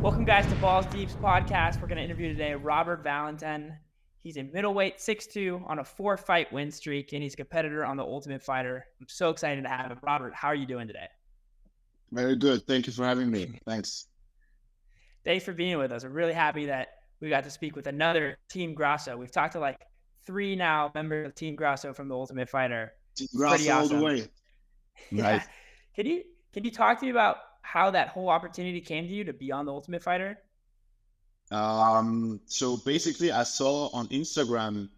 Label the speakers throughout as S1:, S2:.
S1: Welcome, guys, to Balls Deep's podcast. We're going to interview today Robert Valentin. He's a middleweight 6'2" on a 4-fight win streak, and he's a competitor on The Ultimate Fighter. I'm so excited to have him. Robert, how are you doing today?
S2: Very good. Thank you for having me. Thanks.
S1: Thanks for being with us. We're really happy that we got to speak with another Team Grasso. We've talked to like 3 now members of Team Grasso from The Ultimate Fighter. It's
S2: Grass
S1: pretty
S2: all the
S1: awesome.
S2: way.
S1: Yeah.
S2: Right.
S1: Can you talk to me about how that whole opportunity came to you to be on The Ultimate Fighter?
S2: So basically, I saw on Instagram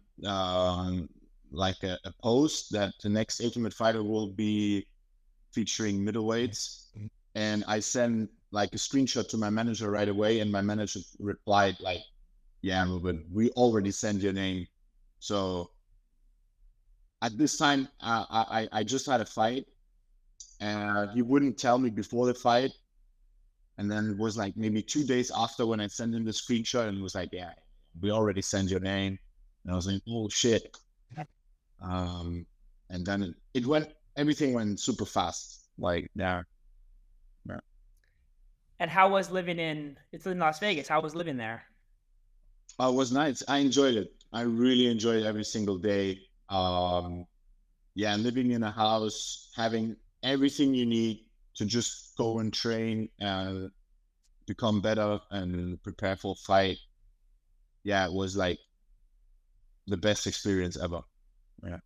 S2: like a post that the next Ultimate Fighter will be featuring middleweights, and I sent like a screenshot to my manager right away, and my manager replied like, "Yeah, Ruben, we already sent your name." So at this time, I just had a fight, and he wouldn't tell me before the fight. And then it was like maybe 2 days after when I sent him the screenshot, and it was like, "Yeah, we already sent your name." And I was like, "Oh shit!" And then everything went super fast. Like, yeah.
S1: And how was it's in Las Vegas. How was living there?
S2: It was nice. I enjoyed it. I really enjoyed every single day. Yeah, living in a house, having everything you need to just go and train and become better and prepare for a fight. Yeah, it was like the best experience ever. Yeah.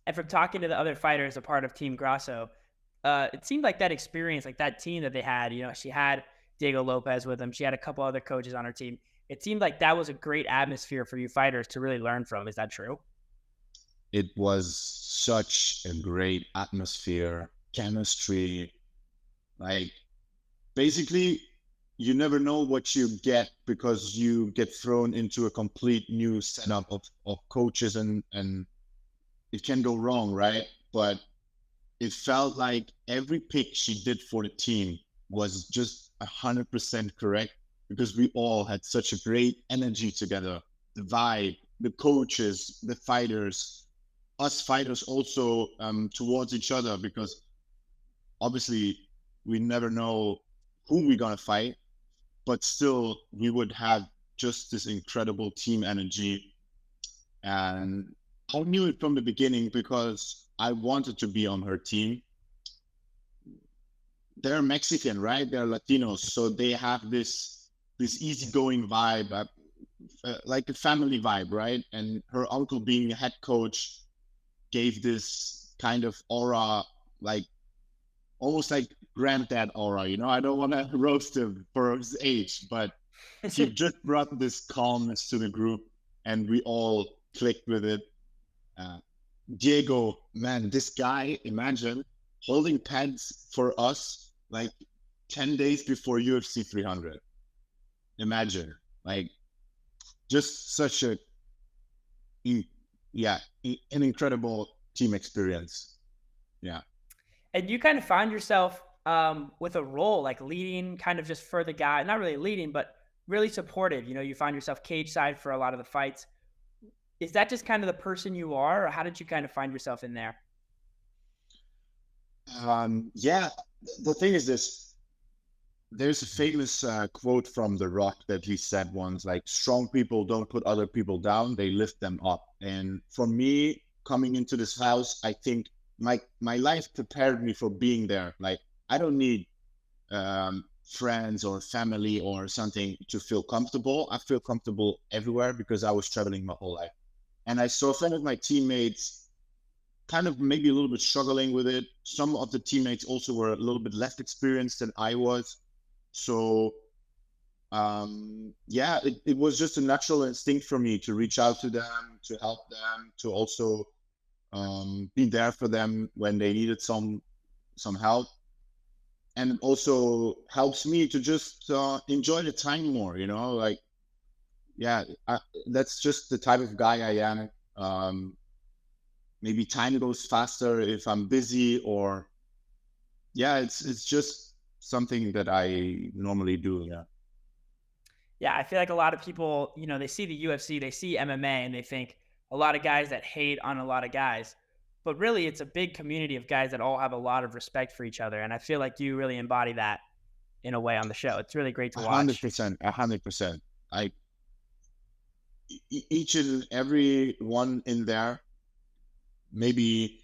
S1: And from talking to the other fighters, a part of Team Grasso, it seemed like that experience, like that team that they had, she had Diego Lopez with them. She had a couple other coaches on her team. It seemed like that was a great atmosphere for you fighters to really learn from. Is that true?
S2: It was such a great atmosphere, chemistry. Like, basically, you never know what you get because you get thrown into a complete new setup of coaches, and it can go wrong, right? But it felt like every pick she did for the team was just 100% correct because we all had such a great energy together. The vibe, the coaches, the fighters, us fighters also towards each other, because obviously we never know who we're gonna fight, but still we would have just this incredible team energy. And I knew it from the beginning because I wanted to be on her team. They're Mexican, right? They're Latinos, so they have this easygoing vibe, like a family vibe, right? And her uncle being a head coach gave this kind of aura, like almost like granddad aura. I don't want to roast him for his age, but he just brought this calmness to the group, and we all clicked with it. Diego, man, this guy, imagine holding pads for us like 10 days before UFC 300. Imagine, like, just such an incredible team experience. Yeah.
S1: And you kind of find yourself with a role like leading, kind of just for the guy, not really leading, but really supportive. You find yourself cage side for a lot of the fights. Is that just kind of the person you are, or how did you kind of find yourself in there?
S2: Yeah, the thing is this. There's a famous quote from The Rock that he said once, like, strong people don't put other people down, they lift them up. And for me, coming into this house, I think my life prepared me for being there. Like, I don't need friends or family or something to feel comfortable. I feel comfortable everywhere because I was traveling my whole life. And I saw some of my teammates kind of maybe a little bit struggling with it. Some of the teammates also were a little bit less experienced than I was. So yeah, it was just a natural instinct for me to reach out to them, to help them, to also be there for them when they needed some help. And it also helps me to just enjoy the time more, like, yeah, that's just the type of guy I am. Maybe time goes faster if I'm busy, or yeah, it's just something that I normally do. Yeah.
S1: Yeah, I feel like a lot of people, they see the UFC, they see MMA, and they think a lot of guys that hate on a lot of guys. But really, it's a big community of guys that all have a lot of respect for each other. And I feel like you really embody that in a way on the show. It's really great to
S2: A hundred
S1: watch.
S2: percent, 100%. I each and every one in there maybe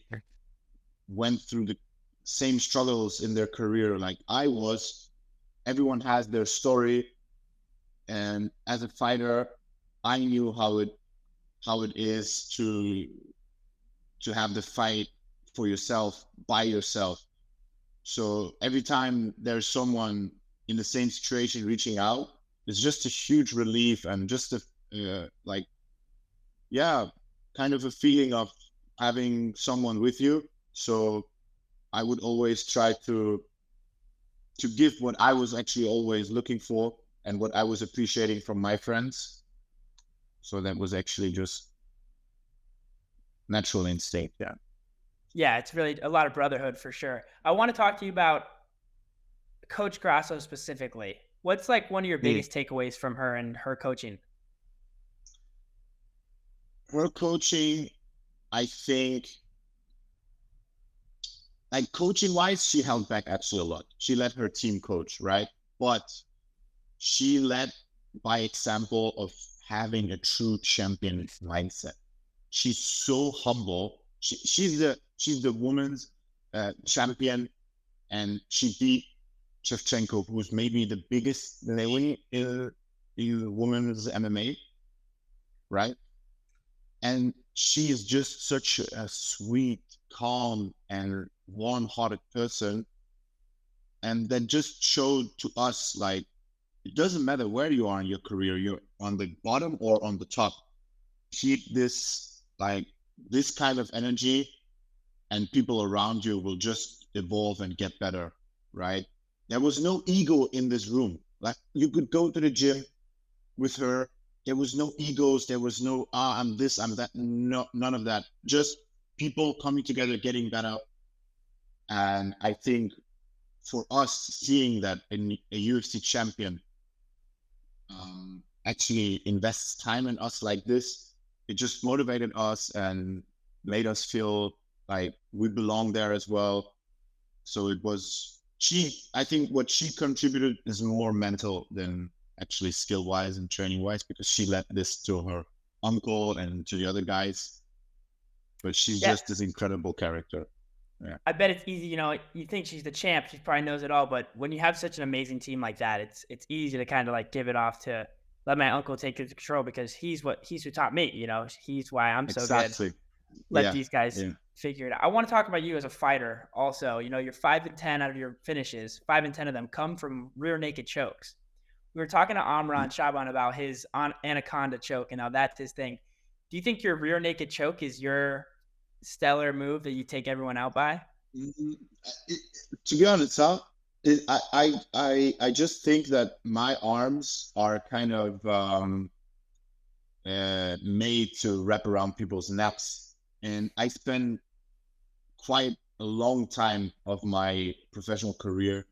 S2: went through the same struggles in their career like I was. Everyone has their story, and as a fighter, I knew how it is to have the fight for yourself by yourself. So every time there's someone in the same situation reaching out, it's just a huge relief and just a like, yeah, kind of a feeling of having someone with you. So I would always try to give what I was actually always looking for and what I was appreciating from my friends. So that was actually just natural instinct. Yeah.
S1: Yeah, it's really a lot of brotherhood for sure. I want to talk to you about Coach Grasso specifically. What's like one of your
S2: Mm.
S1: biggest takeaways from her and her coaching?
S2: Her coaching, I think, like coaching wise, she held back actually a lot. She let her team coach, right? But she led by example of having a true champion mindset. She's so humble. She's the women's champion, and she beat Shevchenko, who's maybe the biggest name in women's MMA, right? And she is just such a sweet, calm, and warm-hearted person, and that just showed to us like it doesn't matter where you are in your career, you're on the bottom or on the top. Keep this like this kind of energy, and people around you will just evolve and get better, right? There was no ego in this room. Like you could go to the gym with her. There was no egos. There was no I'm this, I'm that. No, none of that. Just people coming together, getting better. And I think for us, seeing that a UFC champion actually invests time in us like this, it just motivated us and made us feel like we belong there as well. So it was I think what she contributed is more mental than actually skill wise and training wise, because she led this to her uncle and to the other guys. But she's
S1: Yeah,
S2: just this incredible character. Yeah,
S1: I bet it's easy. You know, you think she's the champ, she probably knows it all. But when you have such an amazing team like that, it's easy to kind of like give it off to let my uncle take control because he's who taught me. You know, he's why I'm so good.
S2: exactly.
S1: Let
S2: Yeah,
S1: these guys
S2: yeah.
S1: figure it out. I want to talk about you as a fighter also. You know, you're 5-10 out of your finishes. 5-10 of them come from rear naked chokes. We were talking to Amran Shaban about his anaconda choke and how that's his thing. Do you think your rear naked choke is your stellar move that you take everyone out by?
S2: Mhm. To be honest, huh? I just think that my arms are kind of made to wrap around people's necks, and I spent quite a long time of my professional career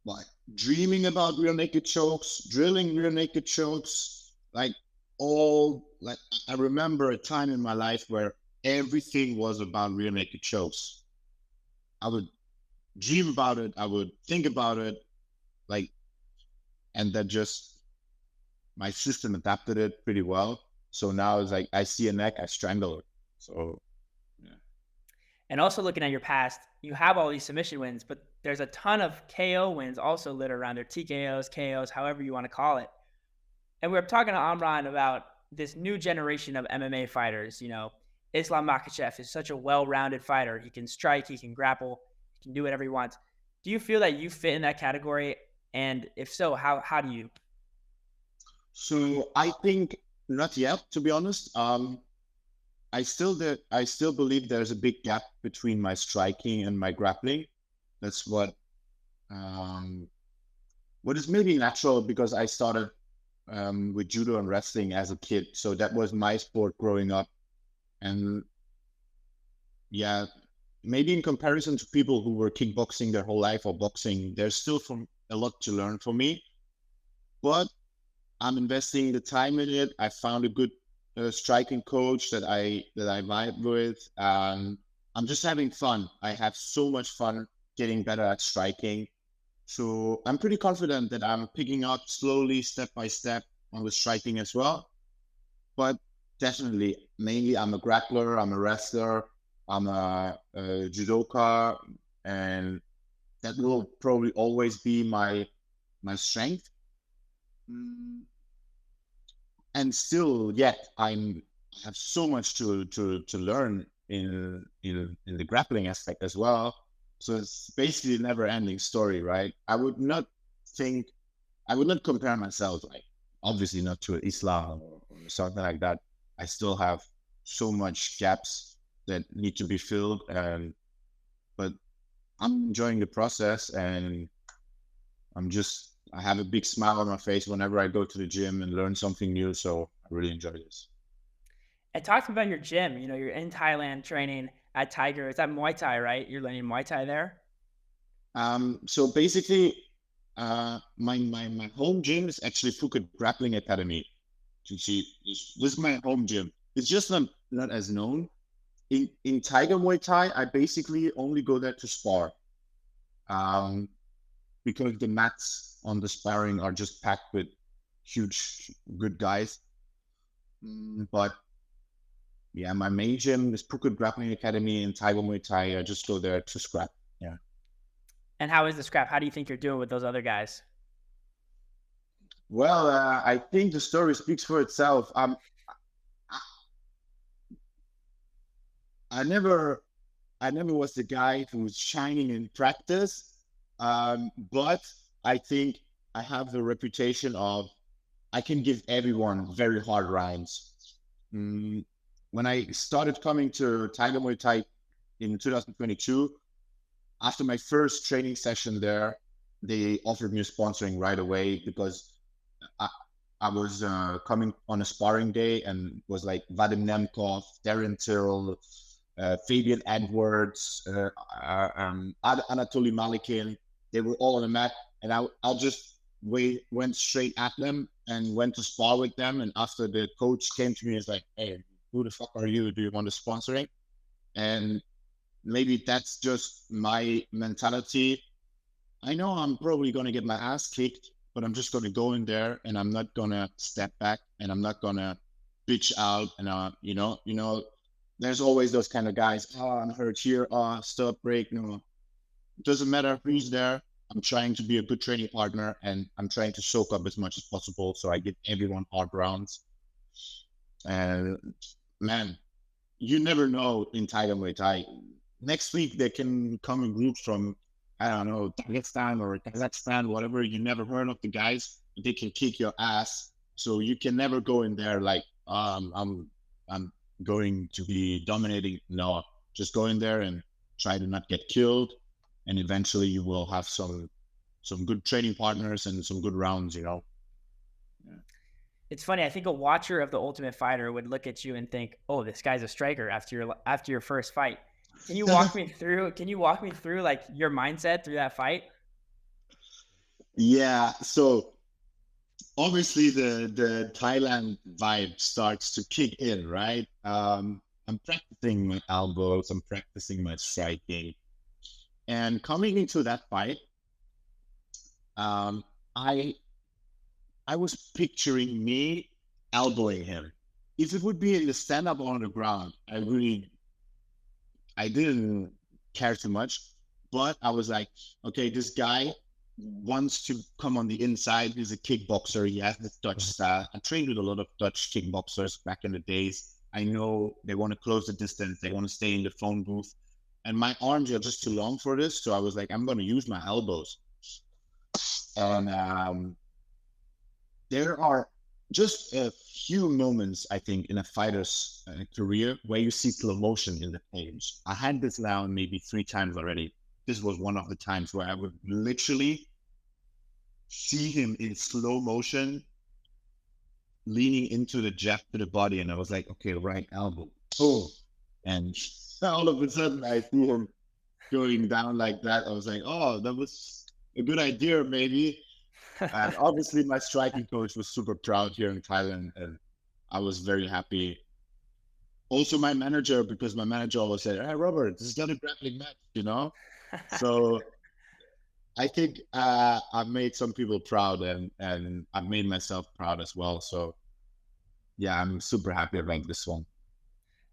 S2: like dreaming about real naked chokes, drilling real naked chokes, like all like I remember a time in my life where everything was about real naked chokes. I would dream about it, I would think about it, like, and that just my system adapted it pretty well. So now it's like I see a neck, I strangle it. So yeah.
S1: And also looking at your past, you have all these submission wins, but there's a ton of KO wins also littered around there, TKOs, KOs, however you want to call it. And we were talking to Amran about this new generation of MMA fighters. You know, Islam Makhachev is such a well-rounded fighter. He can strike, he can grapple, he can do whatever he wants. Do you feel that you fit in that category? And if so, how do you?
S2: So I think not yet, to be honest. I still believe there's a big gap between my striking and my grappling. That's um, what is maybe natural because I started with judo and wrestling as a kid, so that was my sport growing up. And yeah, maybe in comparison to people who were kickboxing their whole life or boxing, there's still from a lot to learn for me. But I'm investing the time in it. I found a good striking coach that I vibe with, and I'm just having fun. I have so much fun getting better at striking, So I'm pretty confident that I'm picking up slowly, step by step on the striking as well. But definitely, mainly I'm a grappler, I'm a wrestler, I'm a judoka, and that will probably always be my strength. Mm, And still, yet I have so much to learn in the grappling aspect as well. So it's basically a never ending story, right? Think I would not compare myself, like obviously not to Islam or something like that. I still have so much gaps that need to be filled, and but I'm enjoying the process, and I have a big smile on my face whenever I go to the gym and learn something new. So I really enjoy this.
S1: And talk to me about your gym. You know, you're in Thailand training at Tiger. Is that Muay Thai, right? You're learning Muay Thai there?
S2: So basically, my home gym is actually Phuket Grappling Academy. You see, this is my home gym. It's just not as known. In Tiger Muay Thai, I basically only go there to spar. Um, because the mats on the sparring are just packed with huge, good guys. But yeah, my main gym is Phuket Grappling Academy in Tiger Muay Thai. I just go there to scrap. Yeah.
S1: And how is the scrap? How do you think you're doing with those other guys?
S2: Well, I think the story speaks for itself. I never, I never was the guy who was shining in practice, but I think I have the reputation of I can give everyone very hard rounds. Mm, when I started coming to Tiger Muay Thai in 2022, after my first training session there, they offered me sponsoring right away because I, I was coming on a sparring day and was like Vadim Nemkov, Darren Till, Fabian Edwards, Anatoly Malikin. They were all on the mat, and I just went straight at them and went to spar with them. And after the coach came to me, and was like, "Hey, who the fuck are you? Do you want to sponsoring?" And maybe that's just my mentality. I know I'm probably going to get my ass kicked, but I'm just going to go in there and I'm not going to step back and I'm not going to bitch out. And, there's always those kind of guys. Oh, I'm hurt here. Oh, stop, break. No, it doesn't matter who's there. I'm trying to be a good training partner and I'm trying to soak up as much as possible. So I give everyone hard rounds. And man, you never know in Tiger Muay Thai. Next week they can come in groups from I don't know Dagestan or Kazakhstan, whatever. You never heard of the guys. They can kick your ass, so you can never go in there like I'm going to be dominating. No, just go in there and try to not get killed, and eventually you will have some good training partners and some good rounds. Yeah.
S1: It's funny. I think a watcher of the Ultimate Fighter would look at you and think, "Oh, this guy's a striker." After your first fight, can you walk me through? Can you walk me through like your mindset through that fight?
S2: Yeah, so obviously the Thailand vibe starts to kick in, right? I'm practicing my elbows, I'm practicing my striking, and coming into that fight, um, I I was picturing me elbowing him. If it would be in the stand up on the ground, I didn't care too much, but I was like, okay, this guy wants to come on the inside. He's a kickboxer. He has this Dutch style. I trained with a lot of Dutch kickboxers back in the days. I know they want to close the distance. They want to stay in the phone booth. And my arms are just too long for this. So I was like, I'm going to use my elbows. And there are just a few moments, I think, in a fighter's career where you see slow motion in the page. I had this now maybe 3 times already. This was one of the times where I would literally see him in slow motion leaning into the jab to the body. And I was like, okay, right elbow. Oh. And all of a sudden I see him going down like that. I was like, oh, that was a good idea, maybe. And obviously, my striking coach was super proud here in Thailand, and I was very happy. Also, my manager, because my manager always said, "Hey, Robert, this is not a grappling match," So I think I've made some people proud, and I've made myself proud as well. So yeah, I'm super happy about this one.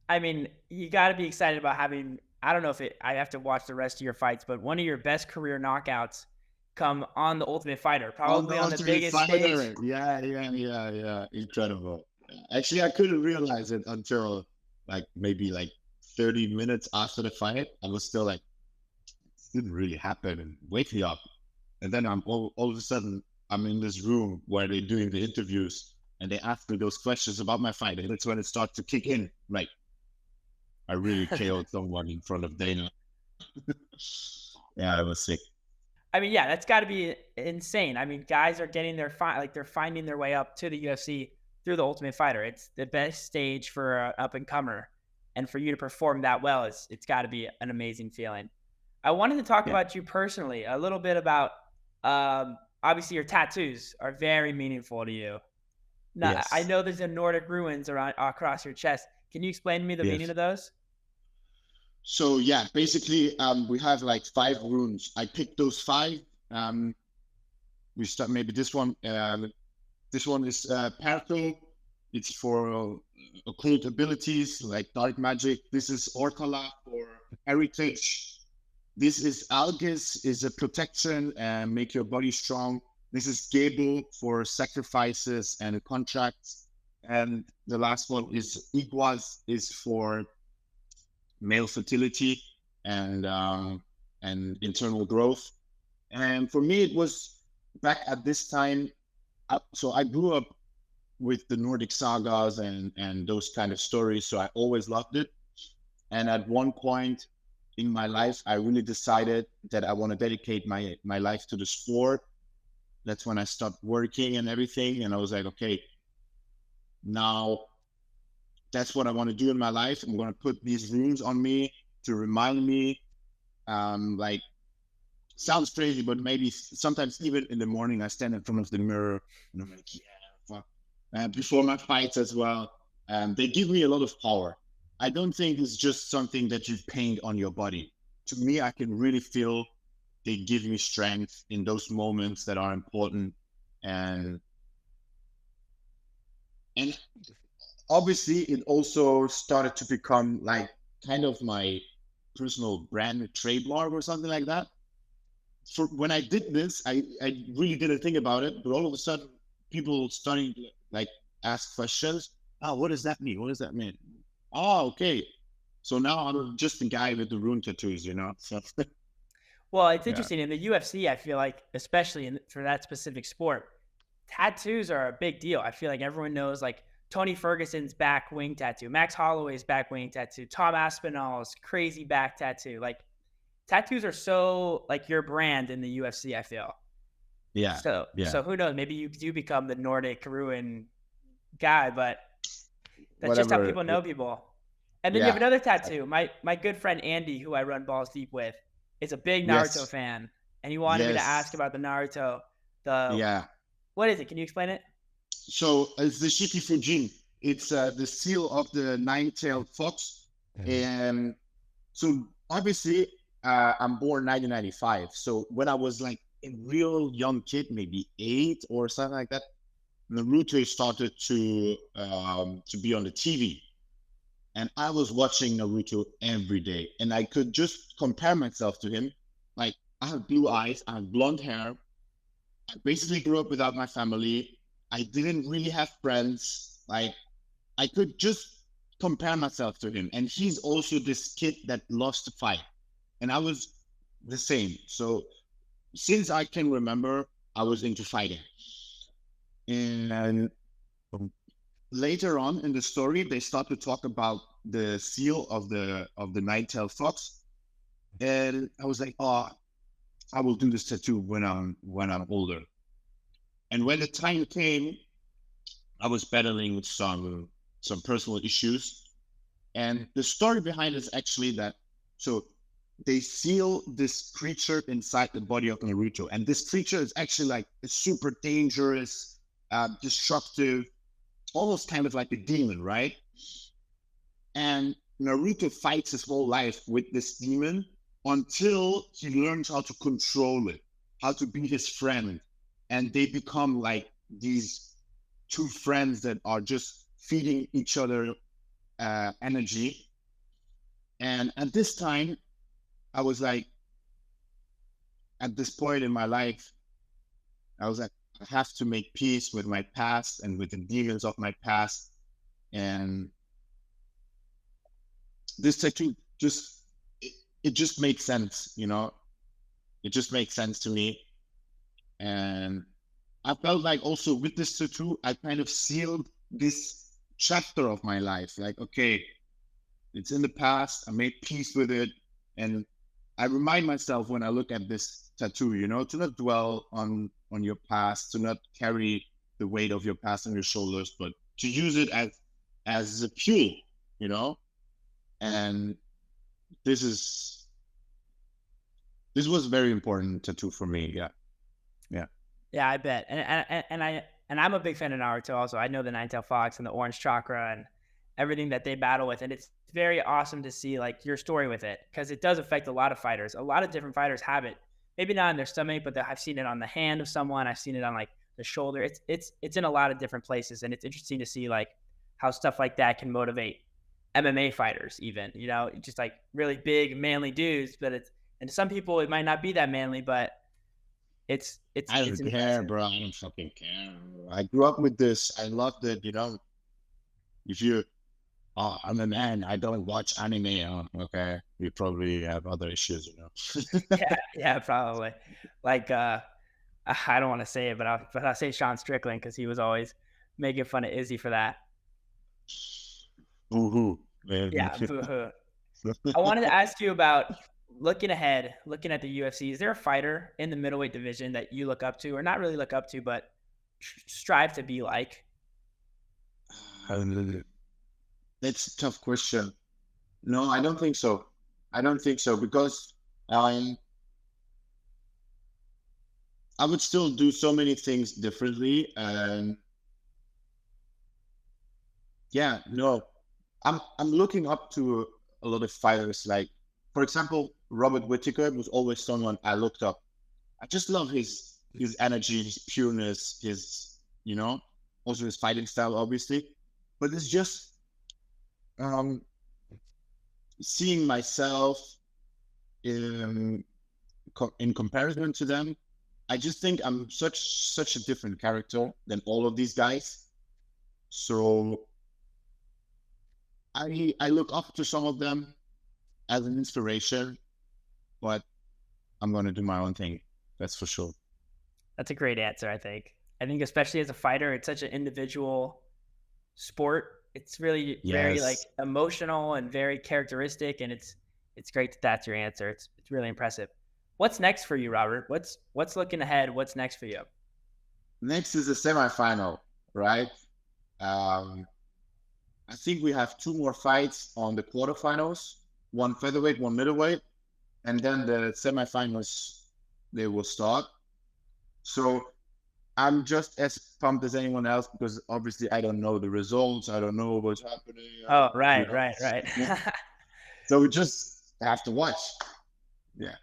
S1: I mean, you got to be excited about having. I don't know if it. I have to watch the rest of your fights, but one of your best career knockouts come on the Ultimate Fighter,
S2: On the
S1: probably on the
S2: Ultimate
S1: biggest stage.
S2: Fighter. Yeah. Incredible. Actually, I couldn't realize it until like maybe like 30 minutes after the fight. I was still like, this didn't really happen, and wake me up. And then I'm all of a sudden I'm in this room where they're doing the interviews and they ask me those questions about my fight. And that's when it starts to kick in. Like I really KO'd someone in front of Dana. Yeah, I was sick.
S1: I mean, yeah, that's got to be insane. I mean, guys are getting their like they're finding their way up to the UFC through the Ultimate Fighter. It's the best stage for an up and comer, and for you to perform that well, it's got to be an amazing feeling. I wanted to talk
S2: Yeah.
S1: about you personally, a little bit about. Obviously, your tattoos are very meaningful to you. Now, I
S2: Yes.
S1: know there's a Nordic ruins around across your chest. Can you explain to me the meaning
S2: Yes.
S1: of those?
S2: So yeah, basically, we have like 5 runes. I picked those 5. Um, we start maybe this one. This one is Perko. It's for occult abilities like dark magic. This is Orkala for heritage. This is Algis, is a protection and make your body strong. This is Gable for sacrifices and contracts. And the last one is Iguaz, is for male fertility and internal growth. And for me, it was back at this time. So I grew up with the Nordic sagas and those kind of stories. So I always loved it. And at one point in my life, I really decided that I want to dedicate my life to the sport. That's when I stopped working and everything. And I was like, okay, now that's what I want to do in my life. I'm going to put these runes on me to remind me. Like, sounds crazy, but maybe sometimes even in the morning, I stand in front of the mirror and I'm like, yeah, fuck. Before my fights as well. They give me a lot of power. I don't think it's just something that you paint on your body. To me, I can really feel they give me strength in those moments that are important. And and obviously it also started to become like kind of my personal brand trademark or something like that. For when I did this, I really didn't think about it, but all of a sudden people starting to like ask questions. Oh, what does that mean? What does that mean? Oh, okay. So now I'm just the guy with the rune tattoos, you know? So
S1: Well, it's
S2: yeah.
S1: interesting in the UFC. I feel like, especially for that specific sport, tattoos are a big deal. I feel like everyone knows like Tony Ferguson's back wing tattoo, Max Holloway's back wing tattoo, Tom Aspinall's crazy back tattoo. Like tattoos are so like your brand in the UFC. I feel
S2: Yeah.
S1: so.
S2: Yeah.
S1: So who knows? Maybe you do become the Nordic ruin guy, but that's just how
S2: Whatever.
S1: people know people. And then you have
S2: Yeah.
S1: another tattoo. My good friend Andy, who I run Balls Deep with, is a big Naruto
S2: Yes.
S1: fan, and he wanted me to ask
S2: Yes.
S1: about the Naruto. The
S2: Yeah.
S1: what is it? Can you explain it?
S2: So it's the Shiki Fujin. It's the seal of the nine-tailed fox. And so obviously, I'm born 1995. So when I was like a real young kid, maybe 8 or something like that, Naruto started to be on the TV, and I was watching Naruto every day, and I could just compare myself to him. Like I have blue eyes, I have blonde hair. I basically grew up without my family. I didn't really have friends. Like I could just compare myself to him, and he's also this kid that loves to fight, and I was the same. So since I can remember, I was into fighting. And later on in the story, they start to talk about the seal of the nine-tailed fox, and I was like, oh, I will do this tattoo when I'm older. And when the time came, I was battling with some personal issues, and the story behind it is actually that so they seal this creature inside the body of Naruto, and this creature is actually like a super dangerous, destructive, almost kind of like a demon, right? And Naruto fights his whole life with this demon until he learns how to control it. how to be his friend, and they become like these two friends that are just feeding each other energy. And at this time, I was like, at this point in my life, I was like, I have to make peace with my past and with the demons of my past. And this tattoo just, it just made sense, you know, it just makes sense to me. And I felt like also with this tattoo, I kind of sealed this chapter of my life. Like, okay, it's in the past. I made peace with it. And I remind myself when I look at this tattoo, you know, to not dwell on your past, to not carry the weight of your past on your shoulders, but to use it as a fuel, you know. And this was very important tattoo for me. Yeah. Yeah.
S1: Yeah, I bet. And I'm a big fan of Naruto also. I know the Nine-Tailed Fox and the Orange Chakra and everything that they battle with. And it's very awesome to see like your story with it, because it does affect a lot of fighters. A lot of different fighters have it. Maybe not in their stomach, but I've seen it on the hand of someone. I've seen it on like the shoulder. It's in a lot of different places. And it's interesting to see like how stuff like that can motivate MMA fighters even, you know, just like really big manly dudes. But and to some people it might not be that manly, but
S2: I
S1: it's
S2: don't care,
S1: impressive.
S2: bro. I don't fucking care. I grew up with this. I loved it. You know, if you, oh, I'm a man. I don't watch anime. Oh, okay, you probably have other issues. You know.
S1: Yeah, yeah, probably. Like I don't want to say it, but I'll say Sean Strickland, because he was always making fun of Izzy for that.
S2: Boo-hoo, man.
S1: Yeah, boo-hoo. I wanted to ask you about looking ahead, looking at the UFC. Is there a fighter in the middleweight division that you look up to, or not really look up to, but strive to be like?
S2: That's a tough question. No, I don't think so. I don't think so because um, I would still do so many things differently. And yeah, no, I'm looking up to a lot of fighters. Like, for example, Robert Whittaker was always someone I looked up. I just love his energy, his pureness, his, you know, also his fighting style, obviously. But it's just um, seeing myself in in comparison to them. I just think I'm such a different character than all of these guys. So I look up to some of them as an inspiration, but I'm gonna do my own thing. That's for sure.
S1: That's a great answer, I think. I think especially as a fighter, it's such an individual sport. It's really very like
S2: Yes.
S1: emotional and very characteristic, and it's great that that's your answer. It's really impressive. What's next for you, Robert? What's looking ahead? What's next for you?
S2: Next is the semifinal, right? Um, I think we have two more fights on the quarterfinals, one featherweight, one middleweight, and then the semifinals they will start. So I'm just as pumped as anyone else because obviously I don't know the results. I don't know what's happening. I
S1: Oh,
S2: don't, you
S1: right,
S2: know.
S1: right, right.
S2: So we just have to watch. Yeah.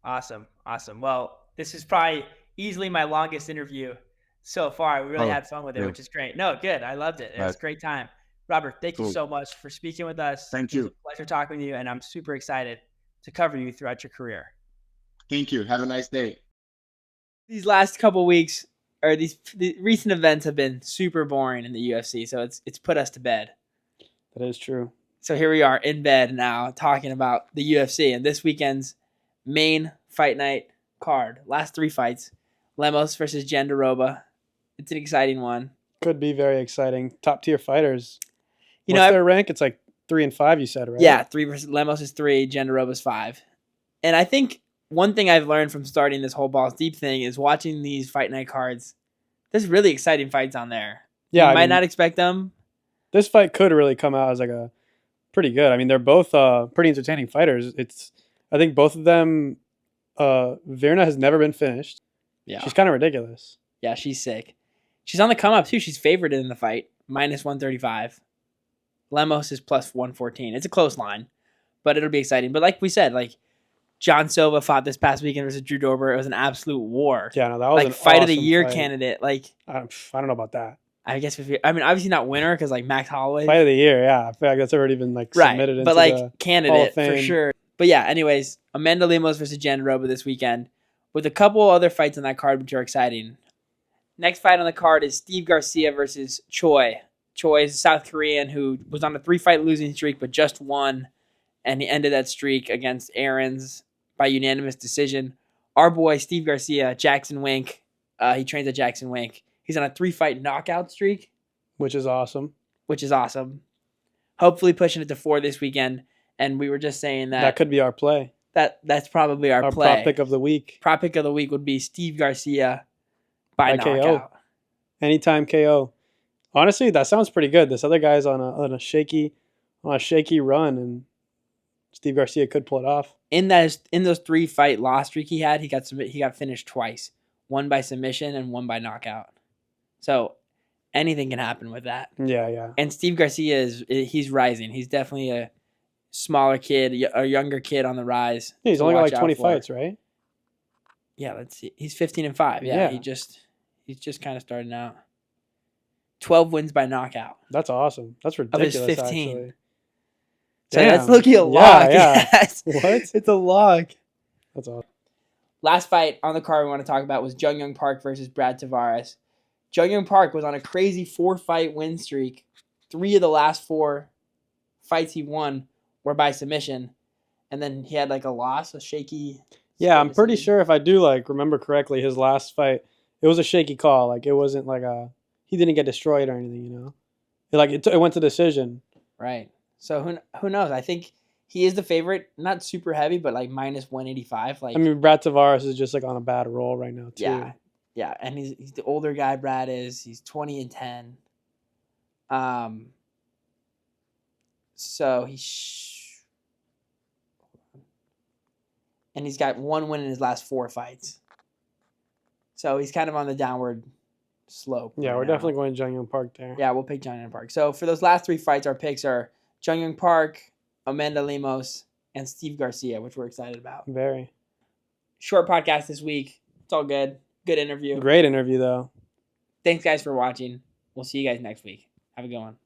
S1: Awesome, awesome. Well, this is probably easily my longest interview so far. We really
S2: Oh,
S1: had fun with it,
S2: yeah.
S1: which is great. No, good. I loved it. It was
S2: Right.
S1: a great time. Robert, thank you
S2: Cool.
S1: so much for speaking with us.
S2: Thank
S1: It was a
S2: you.
S1: pleasure talking with you, and I'm super excited to cover you throughout your career.
S2: Thank you. Have a nice day.
S1: These last couple weeks, or the recent events, have been super boring in the UFC, so it's put us to bed.
S3: That is true.
S1: So here we are in bed now talking about the UFC and this weekend's main fight night card. Last three fights. Lemos versus Jandiroba. It's an exciting one.
S3: Could be very exciting. Top tier fighters.
S1: You
S3: What's
S1: know,
S3: their rank? It's like 3 and 5. You said, right?
S1: yeah, Lemos is 3, Jandiroba's 5. And I think one thing I've learned from starting this whole Balls Deep thing is watching these fight night cards. There's really exciting fights on there.
S3: Yeah,
S1: You
S3: I
S1: might
S3: mean,
S1: not expect them.
S3: this fight could really come out as like a pretty good. I mean, they're both pretty entertaining fighters. I think both of them. Virna has never been finished.
S1: Yeah.
S3: She's kind of ridiculous.
S1: Yeah, she's sick. She's on the come up too. She's favored in the fight, minus 135. Lemos is plus 114. It's a close line, but it'll be exciting. But like we said, like John Silva fought this past weekend versus Drew Dober. It was an absolute war.
S3: Yeah, no, that was
S1: like
S3: an
S1: fight of the
S3: awesome
S1: year
S3: fight.
S1: candidate. Like
S3: I don't know about that.
S1: I guess obviously not winner because like Max Holloway.
S3: Fight of the year, yeah. I feel like that's already been like submitted into
S1: but like
S3: the
S1: candidate
S3: Hall of
S1: for
S3: Fame.
S1: sure. But yeah, anyways, Amanda Lemos versus Jen Roba this weekend with a couple other fights on that card which are exciting. Next fight on the card is Steve Garcia versus Choi. Choi is a South Korean who was on a 3-fight losing streak but just won, and he ended that streak against Aarons by unanimous decision. Our boy Steve Garcia, Jackson Wink, he trains at Jackson Wink. He's on a 3-fight knockout streak,
S3: which is awesome.
S1: Hopefully pushing it to 4 this weekend. And we were just saying that
S3: could be our play.
S1: That's probably our play.
S3: Prop pick of the week.
S1: Prop pick of the week would be Steve Garcia by knockout.
S3: KO. Anytime KO. Honestly, that sounds pretty good. This other guy's on a shaky run, and Steve Garcia could pull it off.
S1: In those 3-fight loss streak he had, he got finished twice. One by submission and one by knockout. So anything can happen with that.
S3: Yeah.
S1: And Steve Garcia he's rising. He's definitely a smaller kid, a younger kid on the rise.
S3: Yeah, he's only got like 20 fights, right?
S1: Yeah, let's see. He's 15-5.
S3: Yeah.
S1: He's just kind of starting out. 12 wins by knockout.
S3: That's awesome. That's ridiculous.
S1: Of his 15.
S3: Actually.
S1: So that's looking a lock.
S3: Yeah.
S1: What? It's a lock.
S3: That's awesome.
S1: Last fight on the card we want to talk about was Jung Young Park versus Brad Tavares. Jung Young Park was on a crazy 4-fight win streak. 3 of the last 4 fights he won were by submission. And then he had like a loss, a shaky.
S3: Yeah, I'm pretty sure if I do like remember correctly, his last fight, it was a shaky call. Like it wasn't like he didn't get destroyed or anything, you know? It went to decision.
S1: Right. So who knows? I think he is the favorite, not super heavy, but like minus 185. Like
S3: I mean, Brad Tavares is just like on a bad roll right now too.
S1: Yeah, and he's the older guy. Brad is. He's 20-10. So and he's got 1 win in his last 4 fights. So he's kind of on the downward slope.
S3: Yeah, we're definitely going Jung Young Park there.
S1: Yeah, we'll pick Jung Young Park. So for those last 3 fights, our picks are Jung Young Park, Amanda Lemos, and Steve Garcia, which we're excited about.
S3: Very.
S1: Short podcast this week. It's all good. Good interview.
S3: Great interview, though.
S1: Thanks, guys, for watching. We'll see you guys next week. Have a good one.